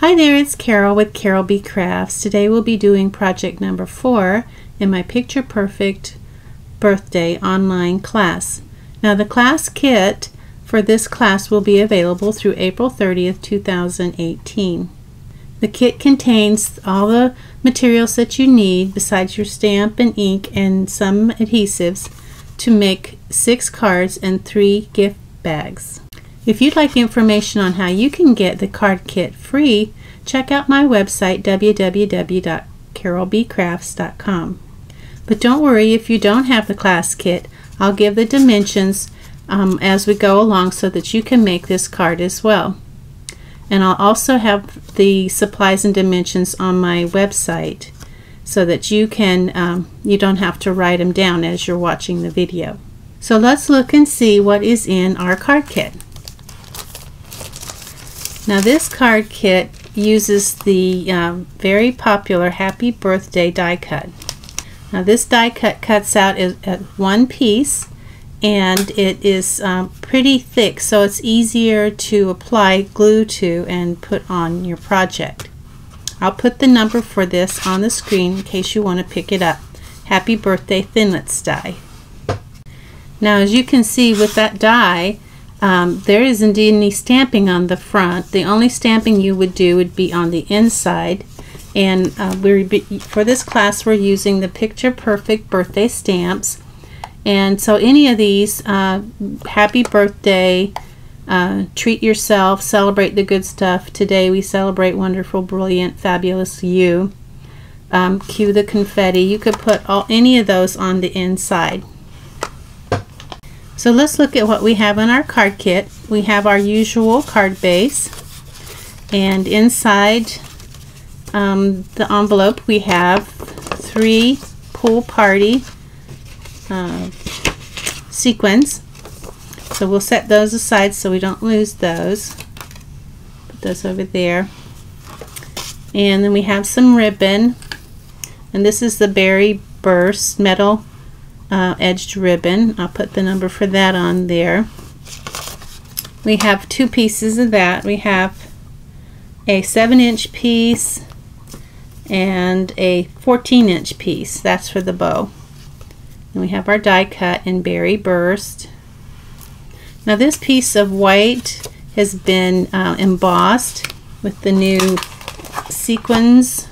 Hi there, it's Carol with Carol B Crafts. Today we'll be doing project number 4 in my Picture Perfect birthday online class. Now the class kit for this class will be available through April 30th, 2018. The kit contains all the materials that you need besides your stamp and ink and some adhesives to make 6 cards and 3 gift bags. If you'd like information on how you can get the card kit free, check out my website www.carolbcrafts.com. But don't worry if you don't have the class kit. I'll give the dimensions as we go along so that you can make this card as well. And I'll also have the supplies and dimensions on my website so that you can you don't have to write them down as you're watching the video. So let's look and see what is in our card kit. Now this card kit uses the very popular Happy Birthday die cut. Now this die cut cuts out at one piece, and it is pretty thick, so it's easier to apply glue to and put on your project. I'll put the number for this on the screen in case you want to pick it up. Happy Birthday Thinlits die. Now as you can see with that die, there isn't any stamping on the front. The only stamping you would do would be on the inside, and for this class we're using the Picture Perfect birthday stamps. And so any of these, happy birthday, treat yourself, celebrate the good stuff, today we celebrate wonderful, brilliant, fabulous you, cue the confetti, you could put any of those on the inside. So let's look at what we have in our card kit. We have our usual card base, and inside the envelope we have 3 pool party sequins. So we'll set those aside so we don't lose those. Put those over there. And then we have some ribbon, and this is the Berry Burst metal edged ribbon. I'll put the number for that on there. We have 2 pieces of that. We have a 7-inch piece and a 14-inch piece. That's for the bow. And we have our die cut in Berry Burst. Now this piece of white has been embossed with the new sequins.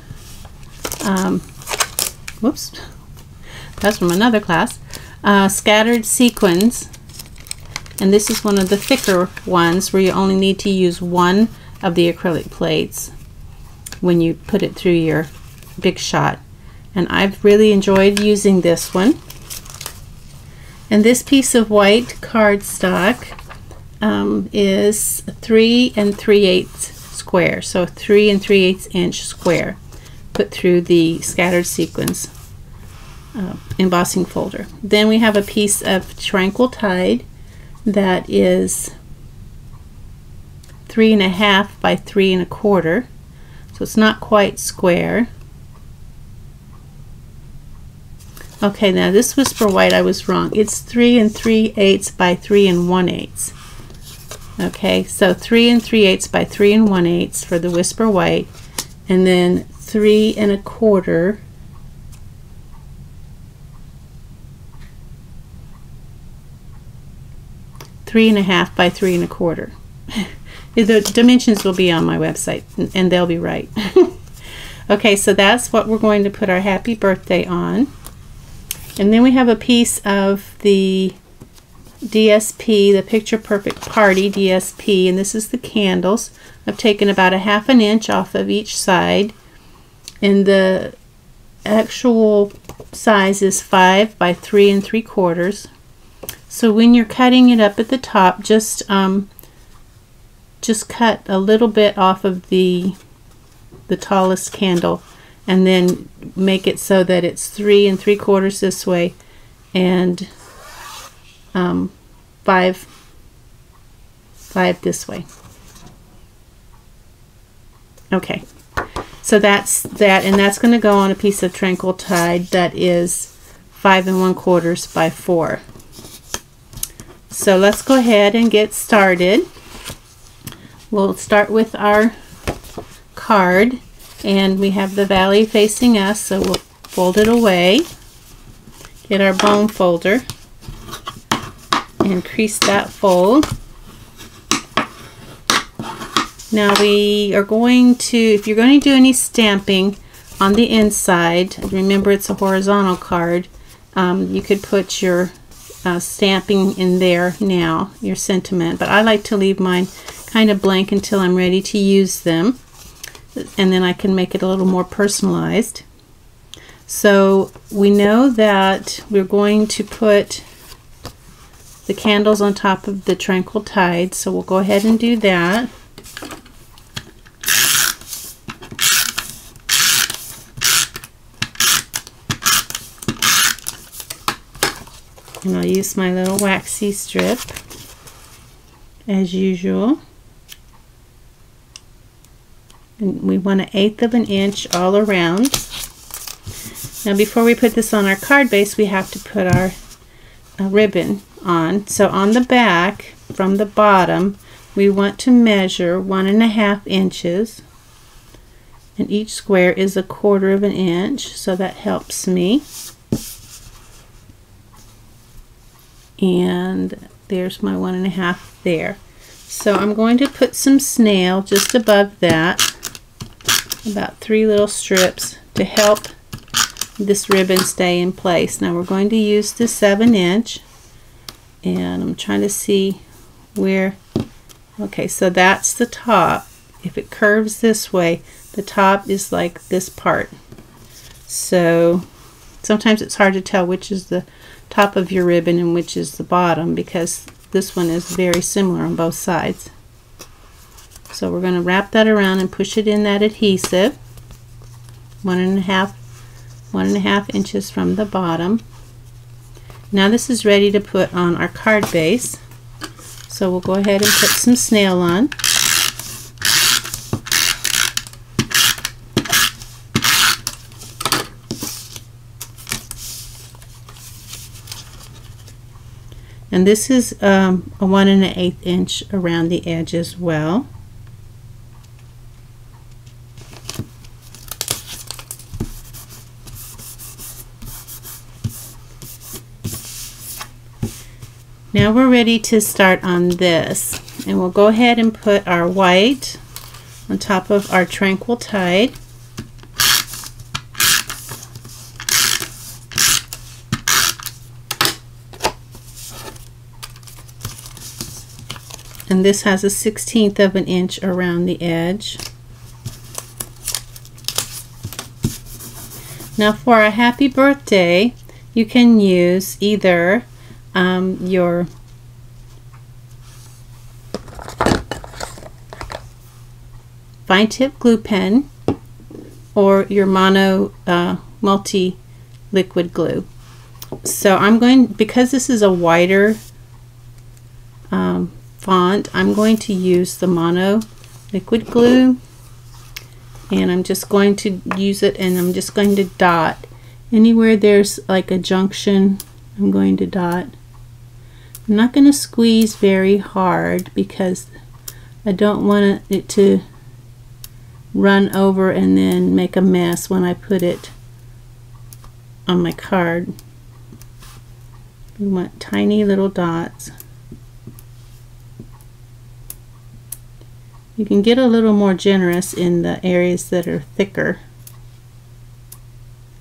Whoops. That's from another class. Scattered sequins, and this is one of the thicker ones where you only need to use one of the acrylic plates when you put it through your Big Shot, and I've really enjoyed using this one. And this piece of white cardstock is 3 3/8 square, so 3 3/8 inch square, put through the scattered sequins embossing folder. Then we have a piece of Tranquil Tide that is 3 1/2 by 3 1/4, so it's not quite square. Okay, now this Whisper White, I was wrong. It's 3 3/8 by 3 1/8. Okay, so 3 3/8 by 3 1/8 for the Whisper White, and then 3 1/4 3 1/2 by 3 1/4. The dimensions will be on my website, and they'll be right. Okay, so that's what we're going to put our Happy Birthday on. And then we have a piece of the DSP, the Picture Perfect Party DSP, and this is the candles. I've taken about 1/2 inch off of each side, and the actual size is 5 by 3 3/4. So when you're cutting it up at the top, just cut a little bit off of the tallest candle, and then make it so that it's 3 3/4 this way and 5 this way. Okay, so that's that, and that's going to go on a piece of Tranquil Tide that is 5 1/4 by 4. So let's go ahead and get started. We'll start with our card, and we have the valley facing us, so we'll fold it away. Get our bone folder and crease that fold. Now we are going to, if you're going to do any stamping on the inside, remember it's a horizontal card, you could put your stamping in there now, your sentiment, but I like to leave mine kind of blank until I'm ready to use them, and then I can make it a little more personalized. So we know that we're going to put the candles on top of the Tranquil Tide, so we'll go ahead and do that. And I'll use my little waxy strip as usual. And we want 1/8 of an inch all around. Now before we put this on our card base, we have to put our ribbon on. So on the back, from the bottom, we want to measure 1.5 inches. And each square is 1/4 of an inch, so that helps me. And there's my 1.5 there. So I'm going to put some snail just above that, about 3 little strips to help this ribbon stay in place. Now we're going to use the 7-inch, and I'm trying to see where, okay, so that's the top. If it curves this way, the top is like this part. So sometimes it's hard to tell which is the top of your ribbon and which is the bottom, because this one is very similar on both sides. So we're going to wrap that around and push it in that adhesive, 1.5 inches from the bottom. Now this is ready to put on our card base, so we'll go ahead and put some snail on. And this is a 1.1/8 inch around the edge as well. Now we're ready to start on this, and we'll go ahead and put our white on top of our Tranquil Tide. And this has a 1/16 of an inch around the edge. Now for a happy birthday, you can use either your fine tip glue pen or your mono multi liquid glue. So I'm going, because this is a wider font, I'm going to use the mono liquid glue, and I'm just going to use it, and I'm just going to dot anywhere there's like a junction. I'm going to dot. I'm not going to squeeze very hard because I don't want it to run over and then make a mess when I put it on my card. We want tiny little dots. You can get a little more generous in the areas that are thicker,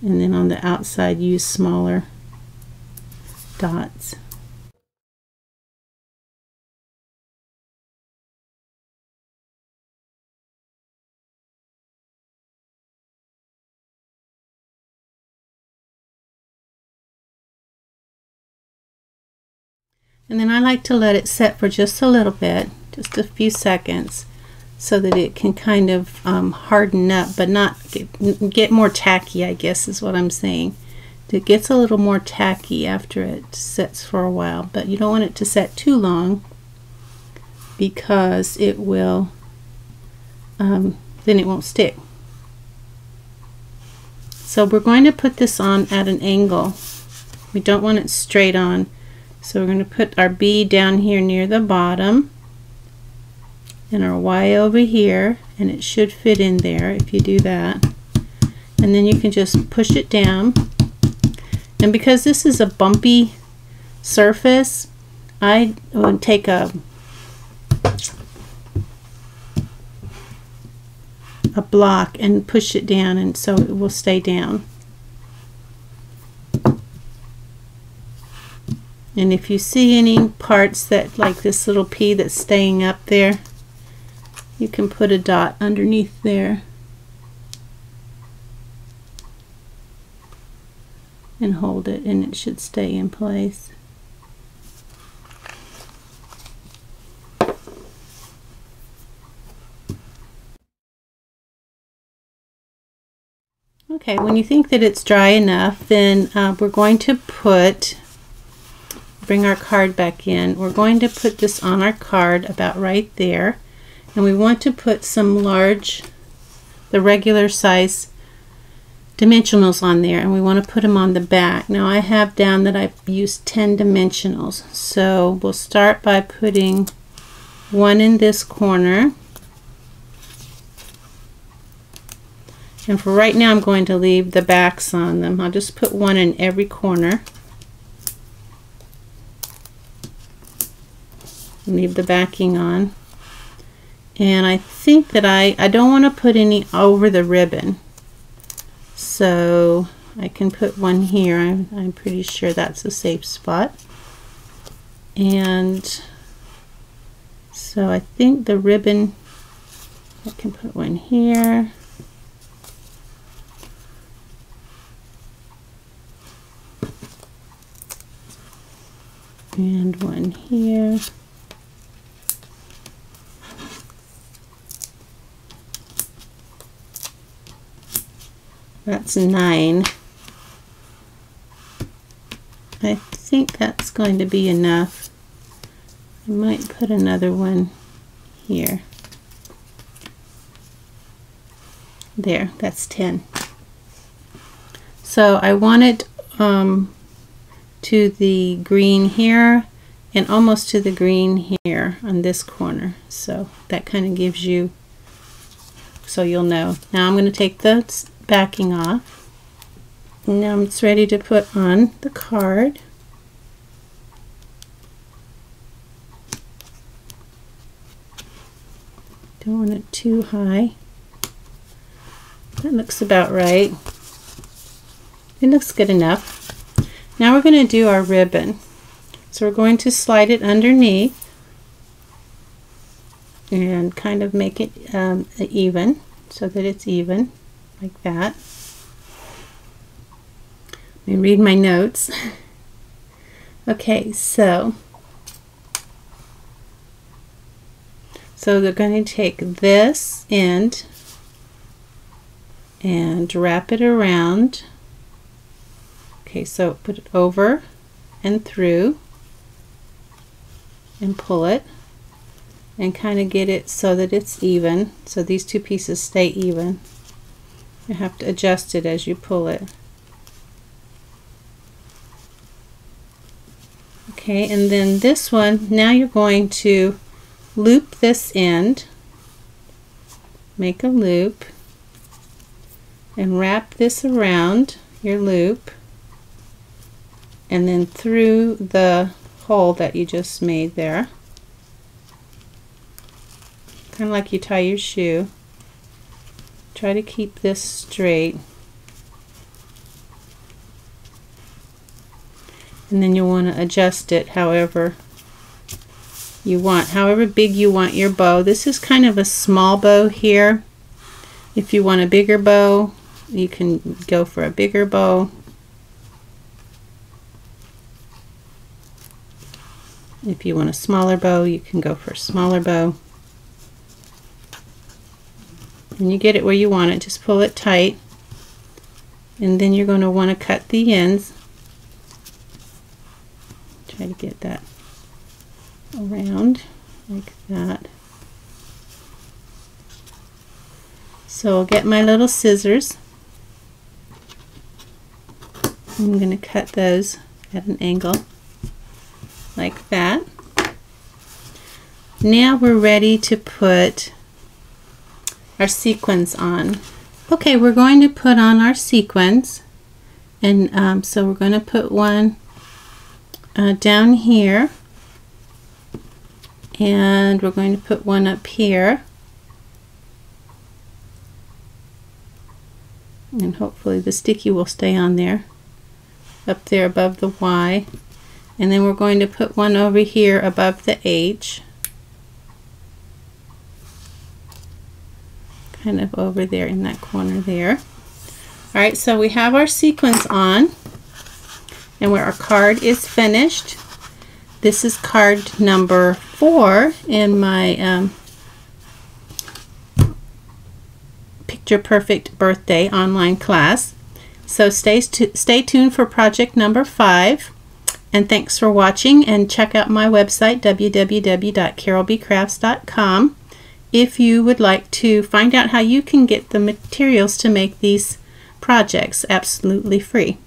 and then on the outside use smaller dots. And then I like to let it set for just a little bit, just a few seconds, so that it can kind of harden up, but not get more tacky, I guess is what I'm saying. It gets a little more tacky after it sets for a while, but you don't want it to set too long, because it will, then it won't stick. So we're going to put this on at an angle. We don't want it straight on. So we're going to put our bead down here near the bottom, and our Y over here, and it should fit in there if you do that. And then you can just push it down. And because this is a bumpy surface, I would take a block and push it down, and so it will stay down. And if you see any parts that, like this little P that's staying up there, you can put a dot underneath there and hold it, and it should stay in place. Okay, when you think that it's dry enough, then we're going to bring our card back in. We're going to put this on our card about right there, and we want to put some the regular size dimensionals on there, and we want to put them on the back. Now I have down that I've used 10 dimensionals, so we'll start by putting one in this corner. And for right now, I'm going to leave the backs on them. I'll just put one in every corner. Leave the backing on. And I think that I don't want to put any over the ribbon. So I can put one here. I'm pretty sure that's a safe spot. And so I think the ribbon, I can put one here. And one here. That's 9. I think that's going to be enough. I might put another one here. There, that's 10. So I want it to the green here and almost to the green here on this corner. So that kind of gives you, so you'll know. Now I'm going to take the backing off. Now it's ready to put on the card. Don't want it too high. That looks about right. It looks good enough. Now we're going to do our ribbon. So we're going to slide it underneath and kind of make it even, so that it's even, like that. Let me read my notes. Okay, so they're going to take this end and wrap it around. Okay, so put it over and through and pull it and kind of get it so that it's even, so these two pieces stay even. You have to adjust it as you pull it. Okay, and then this one, now you're going to loop this end, make a loop, and wrap this around your loop, and then through the hole that you just made there, kind of like you tie your shoe. Try to keep this straight, and then you'll want to adjust it however you want, however big you want your bow. This is kind of a small bow here. If you want a bigger bow, you can go for a bigger bow. If you want a smaller bow, you can go for a smaller bow. And you get it where you want it, just pull it tight. And then you're going to want to cut the ends. Try to get that around like that. So I'll get my little scissors. I'm going to cut those at an angle like that. Now we're ready to put our sequins on. Okay, we're going to put on our sequins, and so we're going to put one down here, and we're going to put one up here, and hopefully the sticky will stay on there, up there above the Y, and then we're going to put one over here above the H, kind of over there in that corner there. Alright, so we have our sequins on, and where our card is finished. This is card number 4 in my Picture Perfect Birthday online class. So stay tuned for project number 5, and thanks for watching, and check out my website www.carolbcrafts.com if you would like to find out how you can get the materials to make these projects absolutely free.